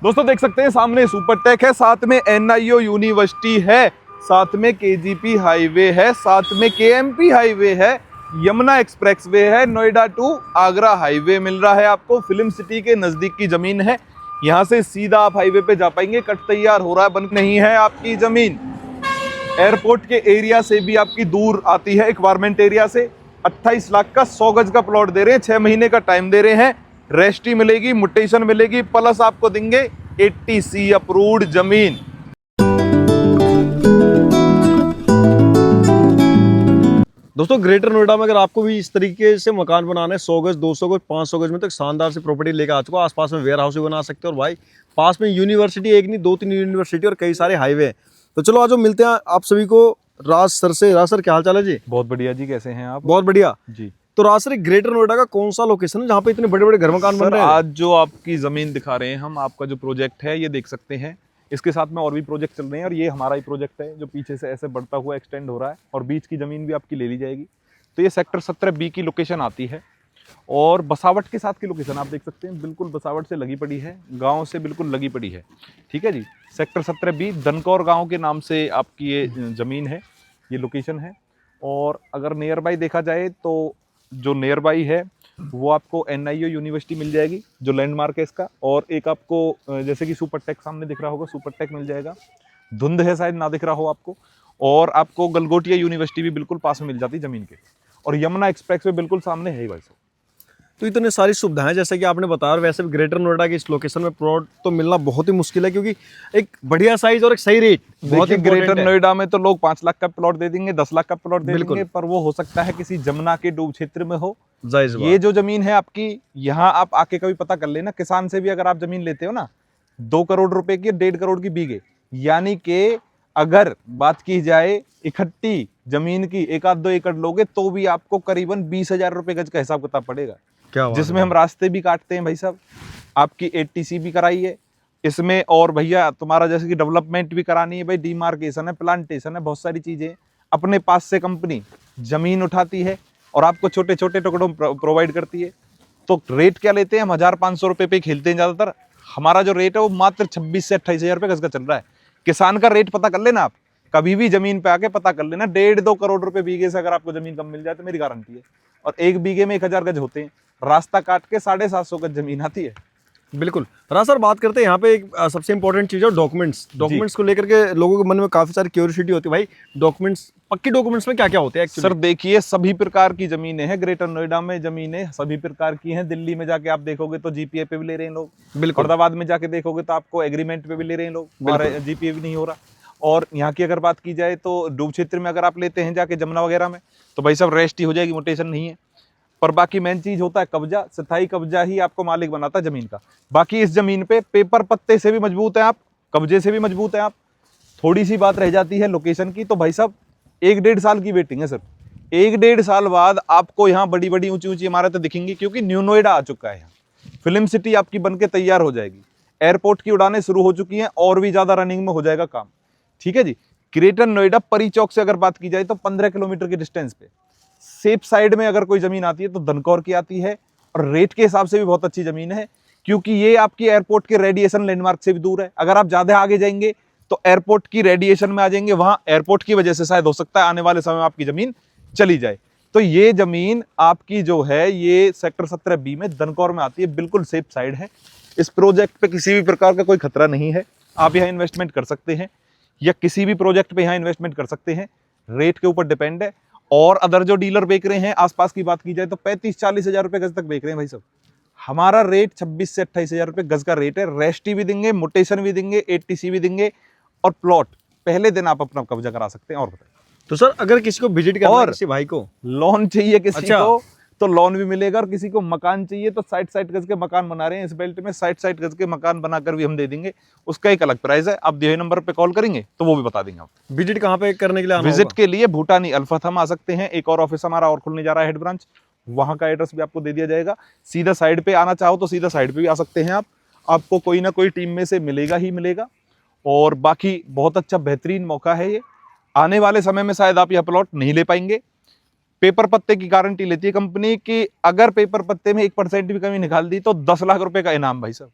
दोस्तों देख सकते हैं सामने सुपरटेक है, साथ में NIO यूनिवर्सिटी है, साथ में KGP हाईवे है, साथ में KMP हाईवे है, यमुना एक्सप्रेसवे है, नोएडा टू आगरा हाईवे मिल रहा है आपको। फिल्म सिटी के नजदीक की जमीन है, यहाँ से सीधा आप हाईवे पे जा पाएंगे। कट तैयार हो रहा है, बन नहीं है आपकी जमीन। एयरपोर्ट के एरिया से भी आपकी दूर आती है, एक्वायरमेंट एरिया से। 28 लाख का 100 गज का प्लॉट दे रहे हैं, 6 महीने का टाइम दे रहे हैं। रेस्टी मिलेगी, मुटेशन मिलेगी, प्लस आपको देंगे 80C अप्रूव्ड जमीन। दोस्तों ग्रेटर नोएडा में अगर आपको भी इस तरीके से मकान बनाना है, 100 गज 200 गज 500 गज में, तो एक शानदार से प्रॉपर्टी लेकर आ चुका। आसपास में वेयर हाउस भी बना सकते हो, और भाई पास में यूनिवर्सिटी एक नहीं 2-3 यूनिवर्सिटी और कई सारे हाईवे हैं। तो चलो आज मिलते हैं आप सभी को राज सर से। राज सर क्या हाल चाल है जी? बहुत बढ़िया जी, कैसे हैं आप? बहुत बढ़िया जी। तो राज सर ग्रेटर नोएडा का कौन सा लोकेशन है जहाँ पे इतने बड़े बड़े घर मकान बन रहे हैं? आज जो आपकी जमीन दिखा रहे हैं हम, आपका जो प्रोजेक्ट है ये देख सकते हैं। इसके साथ में और भी प्रोजेक्ट चल रहे हैं, और ये हमारा ही प्रोजेक्ट है जो पीछे से ऐसे बढ़ता हुआ एक्सटेंड हो रहा है, और बीच की जमीन भी आपकी ले ली जाएगी। तो ये सेक्टर 17B की लोकेशन आती है, और बसावट के साथ की लोकेशन आप देख सकते हैं, बिल्कुल बसावट से लगी पड़ी है, गांव से बिल्कुल लगी पड़ी है। ठीक है जी। सेक्टर 17B दनकौर गांव के नाम से आपकी ये ज़मीन है, ये लोकेशन है। और अगर नियर बाई देखा जाए तो जो नियर बाई है वो आपको NIO यूनिवर्सिटी मिल जाएगी, जो लैंडमार्क है इसका। और एक आपको जैसे कि सुपरटेक सामने दिख रहा होगा, सुपरटेक मिल जाएगा। धुंध है शायद ना दिख रहा हो आपको। और आपको गलगोटिया यूनिवर्सिटी भी बिल्कुल पास में मिल जाती है ज़मीन के, और यमुना एक्सप्रेसवे बिल्कुल सामने है ही भाई साहब। तो इतने सारी सुविधाएं जैसे कि आपने बताया, वैसे भी ग्रेटर नोएडा की इस लोकेशन में प्लॉट तो मिलना बहुत ही मुश्किल है, क्योंकि एक बढ़िया साइज और एक सही रेट बहुत ही ग्रेटर नोएडा में तो लोग 5 लाख का प्लॉट दे देंगे, 10 लाख का प्लॉट दे देंगे, पर वो हो सकता है किसी जमुना के डूब क्षेत्र में हो। ये जो जमीन है आपकी, यहाँ आप आके कभी पता कर लेना, किसान से भी अगर आप जमीन लेते हो ना, 2 करोड़ रुपए की, 1.5 करोड़ की बीघे, यानी कि अगर बात की जाए इकट्ठी जमीन की 1-2 एकड़ लोगे तो भी आपको करीबन 20,000 रुपए गज का हिसाब किताब पड़ेगा, जिसमें हम रास्ते भी काटते हैं भाई साहब, आपकी 80C भी कराई है इसमें, और भैया तुम्हारा जैसे कि डेवलपमेंट भी करानी है भाई, डिमार्केशन है, प्लांटेशन है, बहुत सारी चीजें अपने पास से कंपनी जमीन उठाती है और आपको छोटे छोटे टुकड़ों प्रोवाइड करती है। तो रेट क्या लेते हैं हम? 1,500 रुपए पे खेलते हैं ज्यादातर। हमारा जो रेट है वो मात्र 26 से 28,000 रुपए गज का चल रहा है। किसान का रेट पता कर लेना आप, कभी भी जमीन पे आके पता कर लेना। 1.5-2 करोड़ रुपए बीघे से अगर आपको जमीन कम मिल जाए तो मेरी गारंटी है। और एक बीघे में 1,000 गज होते हैं, रास्ता काट के 750 गज जमीन आती है। बिल्कुल। राज सर बात करते हैं यहाँ पे एक सबसे इंपॉर्टेंट चीज है डॉक्यूमेंट्स को लेकर के लोगों के मन में काफी सारी क्यूरियोसिटी होती है भाई। डॉक्यूमेंट्स, पक्की डॉक्यूमेंट्स में क्या क्या होते हैं? सर देखिए, सभी प्रकार की जमीनें हैं ग्रेटर नोएडा में, जमीनें सभी प्रकार की हैं। दिल्ली में जाके आप देखोगे तो GPA पे भी ले रहे हैं लोग, बिल्कुल। फरीदाबाद में जाके देखोगे तो आपको एग्रीमेंट पे भी ले रहे हैं लोग, GPA भी नहीं हो रहा। और यहाँ की अगर बात की जाए तो डूब क्षेत्र में अगर आप लेते हैं जाके जमुना वगैरह में, तो भाई सब रेस्ट ही हो जाएगी, मोटेशन नहीं है। पर बाकी मेन चीज होता है कब्जा, स्थायी कब्जा ही आपको मालिक बनाता है जमीन का। बाकी इस जमीन पे पेपर पत्ते से भी मजबूत है आप, कब्जे से भी मजबूत है आप। थोड़ी सी बात रह जाती है लोकेशन की, तो भाई साहब 1-1.5 साल की वेटिंग है सर। 1-1.5 साल बाद आपको यहाँ बड़ी बड़ी ऊंची ऊंची इमारतें दिखेंगी, क्योंकि न्यू नोएडा आ चुका है। यहाँ फिल्म सिटी आपकी बनके तैयार हो जाएगी, एयरपोर्ट की उड़ानें शुरू हो चुकी हैं, और भी ज्यादा रनिंग में हो जाएगा काम। ठीक है जी। ग्रेटर नोएडा परी चौक से अगर बात की जाए तो 15 किलोमीटर की डिस्टेंस पे सेफ साइड में अगर कोई जमीन आती है तो दनकौर की आती है, और रेट के हिसाब से भी बहुत अच्छी जमीन है, क्योंकि ये आपकी एयरपोर्ट के रेडिएशन लैंडमार्क से भी दूर है। अगर आप ज्यादा आगे जाएंगे तो एयरपोर्ट की रेडिएशन में आ जाएंगे, वहां एयरपोर्ट की वजह से शायद हो सकता है आने वाले समय में आपकी जमीन चली जाए। तो ये जमीन आपकी जो है ये सेक्टर 17B में दनकौर में आती है, बिल्कुल सेफ साइड है। इस प्रोजेक्ट पे किसी भी प्रकार का कोई खतरा नहीं है, आप यहाँ इन्वेस्टमेंट कर सकते हैं, या किसी भी प्रोजेक्ट पे यहाँ इन्वेस्टमेंट कर सकते हैं। रेट के ऊपर डिपेंड है। और अदर जो डीलर बेच रहे हैं आसपास की बात की जाए तो 35-40 हजार रुपए गज तक बेच रहे हैं भाई साहब। हमारा रेट 26 से 28 हजार रुपए गज का रेट है। रेस्टी भी देंगे, मोटेशन भी देंगे, 80C भी देंगे, और प्लॉट पहले दिन आप अपना कब्जा करा सकते हैं। और बताइए तो सर अगर किसी को विजिट करना है, किसी भाई को लोन चाहिए किसी को तो लोन भी मिलेगा, और किसी को मकान चाहिए तो 60-60 गज के मकान बना रहे हैं इस बेल्ट में, 60-60 गज के मकान बनाकर भी हम दे देंगे। उसका एक अलग प्राइस है। आप दिए नंबर पे कॉल करेंगे तो वो भी बता देंगे। आप विजिट कहाँ पे करने के लिए आना विजिट के लिए भूटानी अल्फात हम आ सकते हैं। एक और ऑफिस हमारा और खुलने जा रहा है, हेड ब्रांच, वहां का एड्रेस भी आपको दे दिया जाएगा। सीधा साइड पे आना चाहो तो सीधा साइड पे भी आ सकते हैं आप, आपको कोई ना कोई टीम में से मिलेगा ही मिलेगा। और बाकी बहुत अच्छा बेहतरीन मौका है ये। आने वाले समय में शायद आप यह प्लॉट नहीं ले पाएंगे। पेपर पत्ते की गारंटी लेती है कंपनी कि अगर पेपर पत्ते में 1% भी कमी निकाल दी तो 10 लाख रुपए का इनाम भाई साहब।